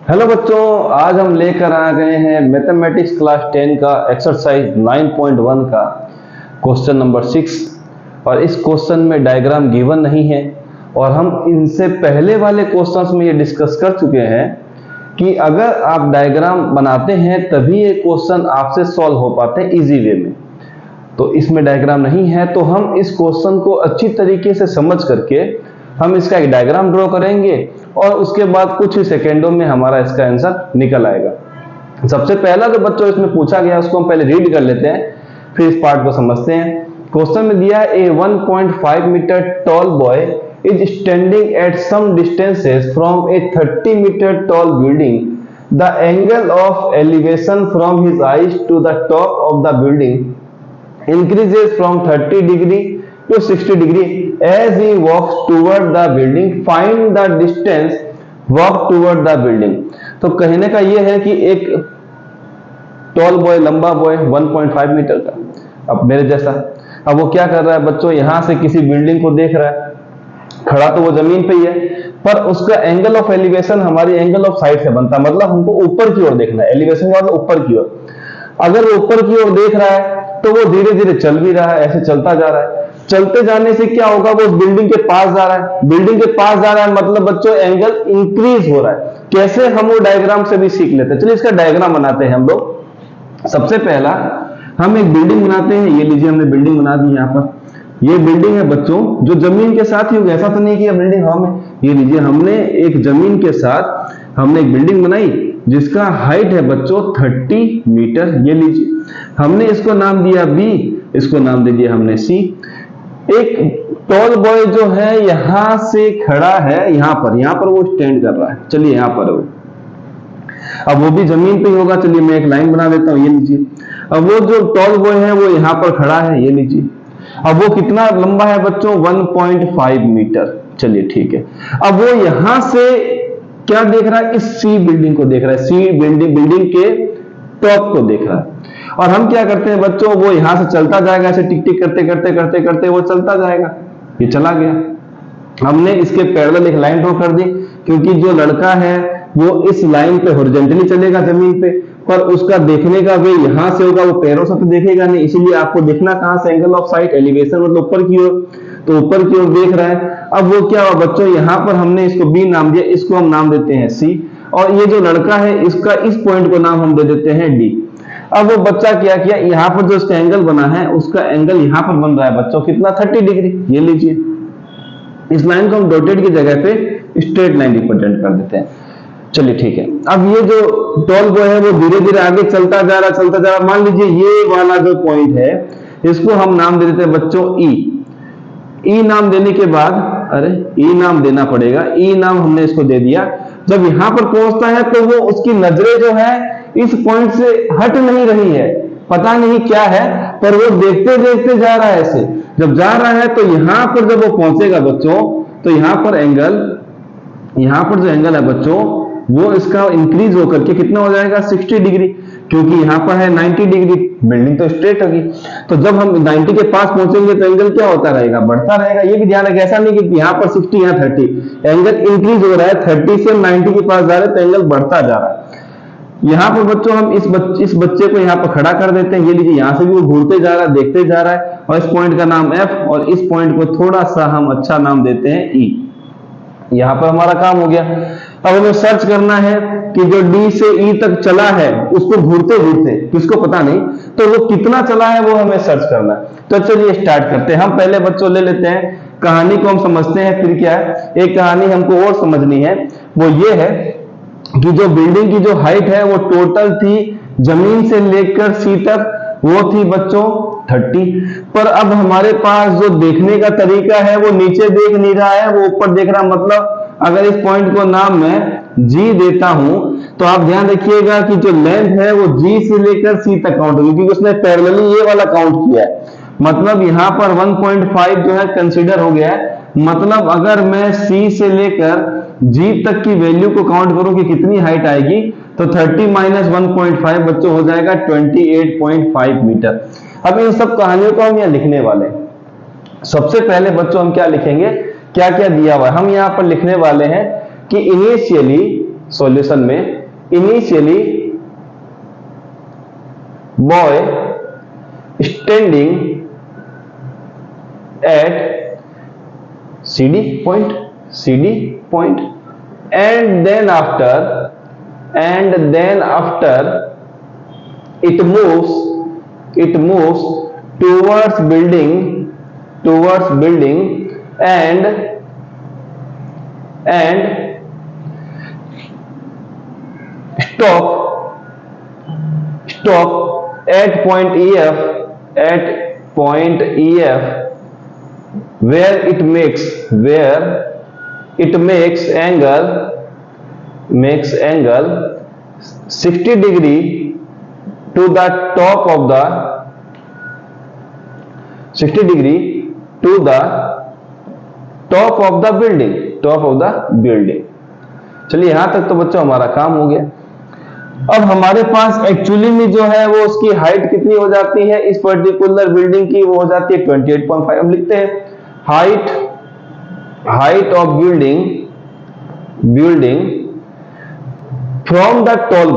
Hello बच्चों, आज हम लेकर आ गए हैं मैथमेटिक्स क्लास 10 का एक्सरसाइज 9.1 का क्वेश्चन नंबर 6। और इस क्वेश्चन में डायग्राम गिवन नहीं है और हम इनसे पहले वाले क्वेश्चंस में ये डिस्कस कर चुके हैं कि अगर आप डायग्राम बनाते हैं तभी ये क्वेश्चन आपसे सॉल्व हो पाते हैं इजी वे में। तो इसमें डायग्राम नहीं है तो हम इस क्वेश्चन को अच्छी तरीके से समझ करके हम इसका एक डायग्राम ड्रॉ करेंगे और उसके बाद कुछ ही सेकेंडों में हमारा इसका आंसर निकल आएगा। सबसे पहला जो बच्चों इसमें पूछा गया उसको हम पहले रीड कर लेते हैं, फिर इस पार्ट को समझते हैं। क्वेश्चन में दिया है a 1.5 metre tall boy is standing at some distances from a 30 metre tall building. The angle of elevation from his eyes to the top of the building increases from 30 degree to 60 degree as he walks toward the building. Find the distance walk toward the building. तो कहने का ये है कि एक tall boy, लंबा boy 1.5 metre का, अब मेरे जैसा, अब वो क्या कर रहा है बच्चों, यहां से किसी बिल्डिंग को देख रहा है, खड़ा तो वो जमीन पे ही है, पर उसका एंगल ऑफ एलिवेशन हमारी एंगल ऑफ साइड से बनता है, मतलब हमको ऊपर की ओर देखना है। एलिवेशन का मतलब ऊपर की ओर। अगर वो ऊपर की ओर देख रहा है तो वो धीरे धीरे चल भी रहा है, ऐसे चलता जा रहा है। चलते जाने से क्या होगा, वो बिल्डिंग के पास जा रहा है। बिल्डिंग के पास जा रहा है मतलब बच्चों एंगल इंक्रीज हो रहा है। कैसे, हम वो डायग्राम से भी सीख लेते हैं। चलिए इसका डायग्राम बनाते हैं हम लोग। सबसे पहला हम एक बिल्डिंग बनाते हैं। ये लीजिए, हमने बिल्डिंग बना दी। यहाँ पर ये बिल्डिंग है बच्चों जो जमीन के साथ ही होगी, ऐसा तो नहीं कि बिल्डिंग हवा में। ये लीजिए, हमने एक जमीन के साथ हमने एक बिल्डिंग बनाई जिसका हाइट है बच्चों 30 मीटर। ये लीजिए, हमने इसको नाम दिया बी, इसको नाम दे दिया हमने सी। एक टॉल बॉय जो है यहां से खड़ा है, यहां पर वो स्टैंड कर रहा है। चलिए यहां पर वो, अब वो भी जमीन पे ही होगा। चलिए मैं एक लाइन बना देता हूं। ये लीजिए, अब वो जो टॉल बॉय है वो यहां पर खड़ा है। ये लीजिए, अब वो कितना लंबा है बच्चों, 1.5 मीटर। चलिए ठीक है। अब वो यहां से क्या देख रहा है, इस सी बिल्डिंग को देख रहा है। सी बिल्डिंग के टॉप को देख रहा है। और हम क्या करते हैं बच्चों, वो यहां से चलता जाएगा, ऐसे टिक टिक करते करते करते करते वो चलता जाएगा। ये चला गया। हमने इसके पैरेलल एक लाइन ड्रॉ कर दी, क्योंकि जो लड़का है वो इस लाइन पे हॉरिजॉन्टली चलेगा जमीन पे, पर उसका देखने का वे यहां से होगा, वो पैरों से तो देखेगा नहीं। इसीलिए आपको देखना कहां से, एंगल ऑफ साइट, एलिवेशन मतलब ऊपर की ओर, तो ऊपर की ओर देख रहा है। अब वो क्या हुआ बच्चों, यहां पर हमने इसको बी नाम दिया, इसको हम नाम देते हैं सी, और ये जो लड़का है इसका इस पॉइंट को नाम हम दे देते हैं डी। अब वो बच्चा क्या किया, यहां पर जो इसका एंगल बना है उसका एंगल यहां पर बन रहा है बच्चों कितना, 30 डिग्री। ये लीजिए, इस लाइन को हम डॉटेड की जगह पे स्ट्रेट लाइन रिप्रेजेंट कर देते हैं। चलिए ठीक है। अब ये जो टॉल बॉय है वो धीरे धीरे आगे चलता जा रहा। मान लीजिए ये वाला जो पॉइंट है इसको हम नाम दे देते हैं बच्चों ई। ई नाम देने के बाद, अरे ई नाम देना पड़ेगा, ई नाम हमने इसको दे दिया। जब यहां पर पहुंचता है तो वो उसकी नजरें जो है इस पॉइंट से हट नहीं रही है, पता नहीं क्या है, पर वो देखते देखते जा रहा है। ऐसे जब जा रहा है तो यहां पर जब वो पहुंचेगा बच्चों, तो यहां पर जो एंगल है बच्चों वो इसका इंक्रीज होकर के कितना हो जाएगा, 60 डिग्री, क्योंकि यहां पर है 90 डिग्री, बिल्डिंग तो स्ट्रेट होगी। तो जब हम 90 के पास पहुंचेंगे तो एंगल क्या होता रहेगा, बढ़ता रहेगा। ये भी ध्यान रखें, ऐसा नहीं कि यहां पर 60 यहां 30, एंगल इंक्रीज हो रहा है। 30 से 90 के पास जा रहे हैं तो एंगल बढ़ता जा रहा है। यहां पर बच्चों हम इस बच्चे को यहां पर खड़ा कर देते हैं। ये लीजिए, यहां से भी वो घूरते जा रहा है, देखते जा रहा है, और इस पॉइंट का नाम एफ, और इस पॉइंट को थोड़ा सा हम अच्छा नाम देते हैं ई। यहां पर हमारा काम हो गया। अब हमें सर्च करना है कि जो डी से ई तक चला है उसको घूरते घूरते, किसको पता नहीं, तो वो कितना चला है वो हमें सर्च करना है। तो चलिए स्टार्ट करते हैं। हम पहले बच्चों ले लेते हैं कहानी को, हम समझते हैं फिर क्या है। एक कहानी हमको और समझनी है, वो ये है कि जो बिल्डिंग की जो हाइट है वो टोटल थी जमीन से लेकर सी तक, वो थी बच्चों 30। पर अब हमारे पास जो देखने का तरीका है वो नीचे देख नहीं रहा है, वो ऊपर देख रहा है। मतलब अगर इस पॉइंट को नाम मैं जी देता हूं तो आप ध्यान रखिएगा कि जो लेंथ है वो जी से लेकर सी तक काउंट होगी, क्योंकि उसने पैरेलली ये वाला काउंट किया है। मतलब यहां पर 1.5 जो है कंसीडर हो गया है। मतलब अगर मैं सी से लेकर जी तक की वैल्यू को काउंट करूं कि कितनी हाइट आएगी, तो 30 माइनस 1.5 बच्चों हो जाएगा 28.5 मीटर। अब इन सब कहानियों को हम यहां लिखने वाले हैं। सबसे पहले बच्चों हम क्या लिखेंगे, क्या क्या दिया हुआ है, हम यहां पर लिखने वाले हैं कि इनिशियली सॉल्यूशन में Initially, boy standing at CD point, and then after it moves towards building and stop at point EF, where it makes angle 60 degree to the top of the building। चलिए यहां तक तो बच्चों हमारा काम हो गया। अब हमारे पास एक्चुअली में जो है वो उसकी हाइट कितनी हो जाती है इस पर्टिकुलर बिल्डिंग की, वो हो जाती है 28.5। हम लिखते हैं height of building from the tall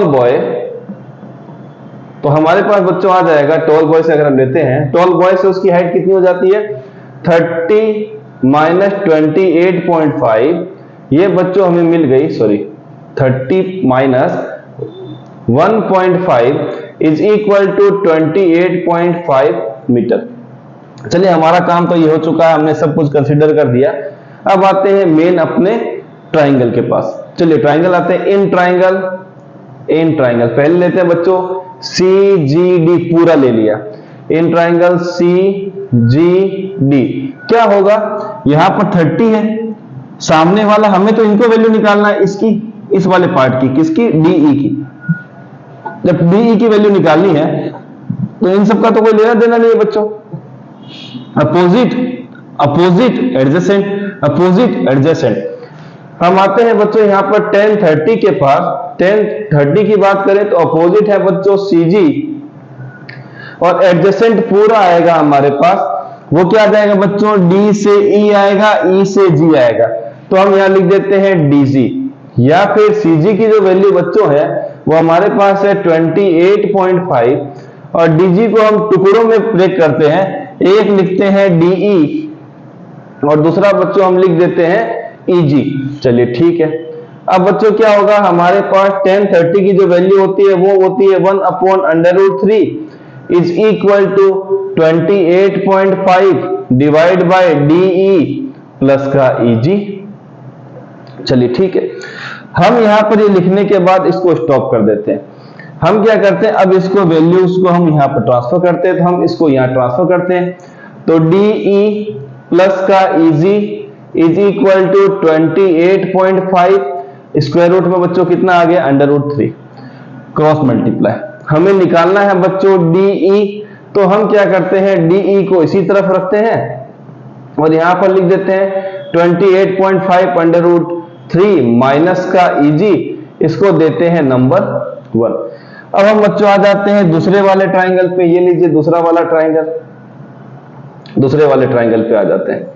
boy. तो हमारे पास बच्चों आ जाएगा टॉल बॉय से, अगर हम लेते हैं टॉल बॉय से उसकी हाइट कितनी हो जाती है 30 माइनस 28.5, ये बच्चों हमें मिल गई, 30 minus 1.5 is equal to 28.5 metre. चलिए हमारा काम तो ये हो चुका है, हमने सब कुछ कंसीडर कर दिया। अब आते हैं मेन अपने ट्राइंगल के पास। चलिए ट्राइंगल आते हैं, इन ट्राइंगल पहले लेते हैं बच्चों CGD, पूरा ले लिया। इन ट्राइंगल CGD क्या होगा, यहां पर 30 है, सामने वाला हमें तो इनको वैल्यू निकालना है इसकी, इस वाले पार्ट की, किसकी, DE की। जब DE की वैल्यू निकालनी है तो इन सब का तो कोई लेना देना नहीं है बच्चों। Opposite adjacent. हम आते हैं बच्चों यहां पर 1030 के पास। 1030 की बात करें तो अपोजिट है बच्चों CG, और एडजेसेंट पूरा आएगा हमारे पास, वो क्या आ जाएगा बच्चों, D से E आएगा, E से G आएगा। तो हम यहां लिख देते हैं DG, या फिर CG की जो वैल्यू बच्चों है वो हमारे पास है 28.5, और DG को हम टुकड़ों में ब्रेक करते हैं, एक लिखते हैं DE और दूसरा बच्चों हम लिख देते हैं EG। चलिए ठीक है। अब बच्चों क्या होगा, हमारे पास 1030 की जो वैल्यू होती है वो होती है 1/√3 is equal to 28.5 divide by DE plus का EG। चलिए ठीक है। हम यहां पर ये लिखने के बाद इसको स्टॉप कर देते हैं। हम क्या करते हैं, अब इसको वैल्यूज को हम यहां पर ट्रांसफर करते हैं, तो हम इसको यहां ट्रांसफर करते हैं। तो DE प्लस का EG is equal to 28.5, square root में बच्चों कितना आ गया, √3, क्रॉस मल्टीप्लाई। हमें निकालना है बच्चों DE, तो हम क्या करते हैं, DE को इसी तरफ रखते हैं और यहां पर लिख देते हैं 28.5 √3 माइनस का EG, इसको देते हैं नंबर 1। अब हम बच्चों आ जाते हैं दूसरे वाले ट्राइंगल पे। ये लीजिए दूसरे वाले ट्राइंगल पे आ जाते हैं।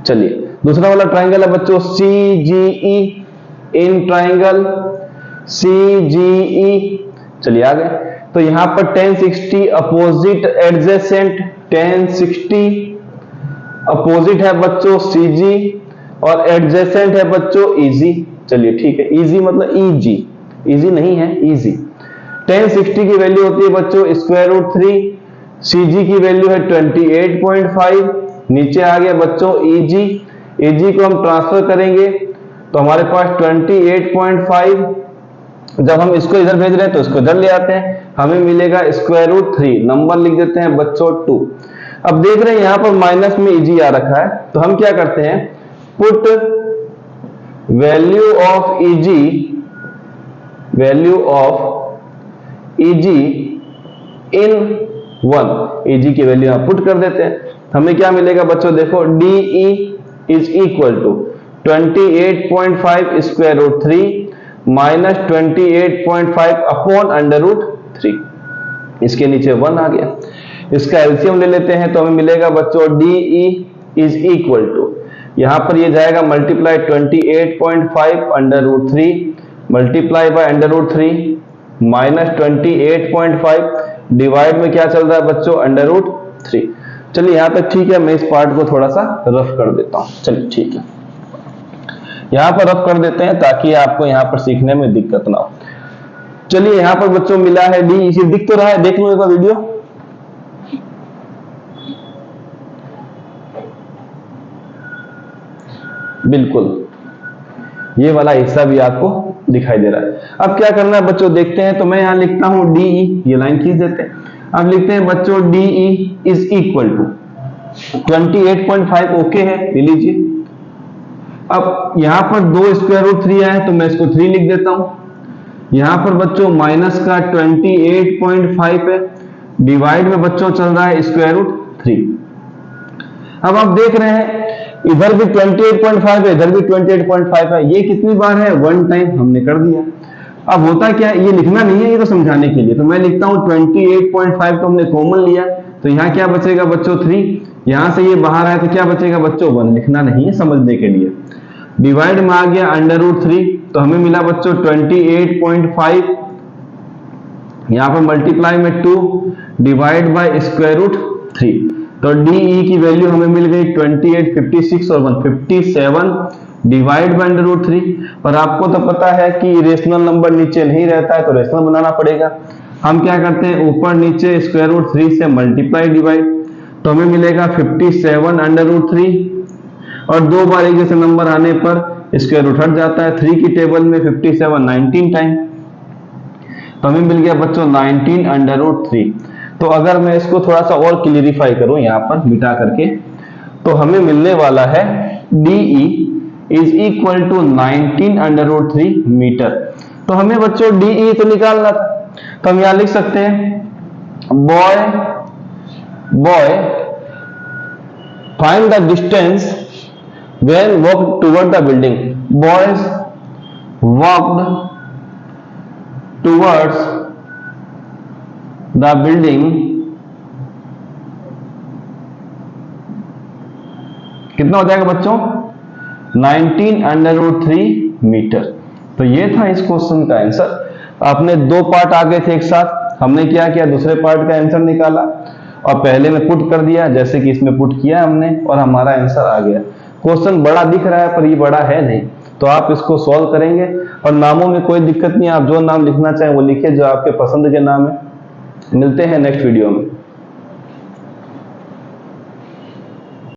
चलिए दूसरा वाला ट्राइंगल है बच्चों CGE, इन ट्राइंगल CGE। चलिए आ गए। तो यहां पर 1060 अपोजिट एडजेसेंट, 1060 अपोजिट है बच्चों CG और एडजेसेंट है बच्चों EG। चलिए ठीक है, EG मतलब EG नहीं है, EG। 1060 की वैल्यू होती है बच्चों √3, CG की वैल्यू है 28.5, नीचे आ गया बच्चों EG को हम ट्रांसफर करेंगे तो हमारे पास 28.5, जब हम इसको इधर भेज रहे हैं तो इसको इधर ले आते हैं, हमें मिलेगा √3, नंबर लिख देते हैं बच्चों 2। अब देख रहे हैं यहां पर माइनस में EG आ रखा है, तो हम क्या करते हैं, put value of EG in 1, EG की वैल्यू यहां पुट कर देते हैं। हमें क्या मिलेगा बच्चों, देखो DE is equal to 28.5 square root 3 minus 28.5 upon √3, इसके नीचे 1 आ गया। इसका एलसीएम ले लेते हैं तो हमें मिलेगा बच्चों DE इज इक्वल टू यहां पर ये जाएगा multiply 28.5 under root 3 multiply by under root 3 minus 28.5 divide में क्या चल रहा है बच्चों, अंडर रूट 3। चलिए यहां तक ठीक है, मैं इस पार्ट को थोड़ा सा रफ कर देता हूं। चलिए ठीक है, यहां पर रफ कर देते हैं ताकि आपको यहां पर सीखने में दिक्कत ना हो। चलिए यहां पर बच्चों मिला है डी, इसे दिख तो रहा है, देख लो एक बार वीडियो। बिल्कुल, ये वाला हिस्सा भी आपको दिखाई दे रहा है। अब क्या करना है बच्चों, देखते हैं। तो मैं यहां लिखता हूं डीई, ये लाइन खींच देते हैं। अब लिखते हैं बच्चों DE is equal to 28.5 okay है, ले लीजिए। अब यहां पर 2 स्क्वायर रूट 3 आया है तो मैं इसको 3 लिख देता हूं। यहां पर बच्चों माइनस का 28.5 है, डिवाइड में बच्चों चल रहा है स्क्वायर रूट 3। अब आप देख रहे हैं इधर भी 28.5 है, इधर भी 28.5 है, ये कितनी बार है, 1 टाइम हमने कर दिया। अब होता क्या है, ये लिखना नहीं है, ये तो समझाने के लिए। तो मैं लिखता हूं 28.5 को हमने कॉमन लिया, तो यहां क्या बचेगा बच्चों 3, यहां से ये बाहर आया तो क्या बचेगा बच्चों 1, लिखना नहीं है, समझने के लिए। डिवाइड में आ गया अंडर रूट 3, तो हमें मिला बच्चों 28.5, यहां पर मल्टीप्लाई में 2 डिवाइड बाय स्क्वायर रूट 3, तो डीई की वैल्यू हमें मिल गई 28, 56 और 157 डिवाइड बाय अंडर रूट 3। और आपको तो पता है कि रेशनल नंबर नीचे नहीं रहता है तो रेशनल बनाना पड़ेगा। हम क्या करते हैं, ऊपर नीचे स्क्वायर रूट 3 से मल्टीप्लाई डिवाइड, तो हमें मिलेगा 57 अंडर रूट 3, और 2 बार एक जैसे नंबर आने पर स्क्वायर रूट हट जाता है। 3 की टेबल में 57 19 टाइम, तो हमें मिल गया बच्चों 19 अंडर रूट 3। तो अगर मैं इसको थोड़ा सा और क्लियरिफाई करूं यहां पर मिटा करके, तो हमें मिलने वाला है DE is equal to 19 under root 3 metre. तो हमें बच्चों डीई तो निकालना था, तो हम यहां लिख सकते हैं boy find the distance when walk toward the building. Boys walked towards the building, कितना हो जाएगा बच्चों, 19 अंडर रूट 3 मीटर। तो ये था इस क्वेश्चन का आंसर। आपने 2 पार्ट आ गए थे एक साथ, हमने क्या किया, दूसरे पार्ट का आंसर निकाला और पहले में पुट कर दिया जैसे कि इसमें पुट किया हमने, और हमारा आंसर आ गया। क्वेश्चन बड़ा दिख रहा है पर ये बड़ा है नहीं, तो आप इसको सॉल्व करेंगे। और नामों में कोई दिक्कत नहीं, आप जो नाम लिखना चाहें वो लिखिए, जो आपके पसंद के नाम है। मिलते हैं नेक्स्ट वीडियो में।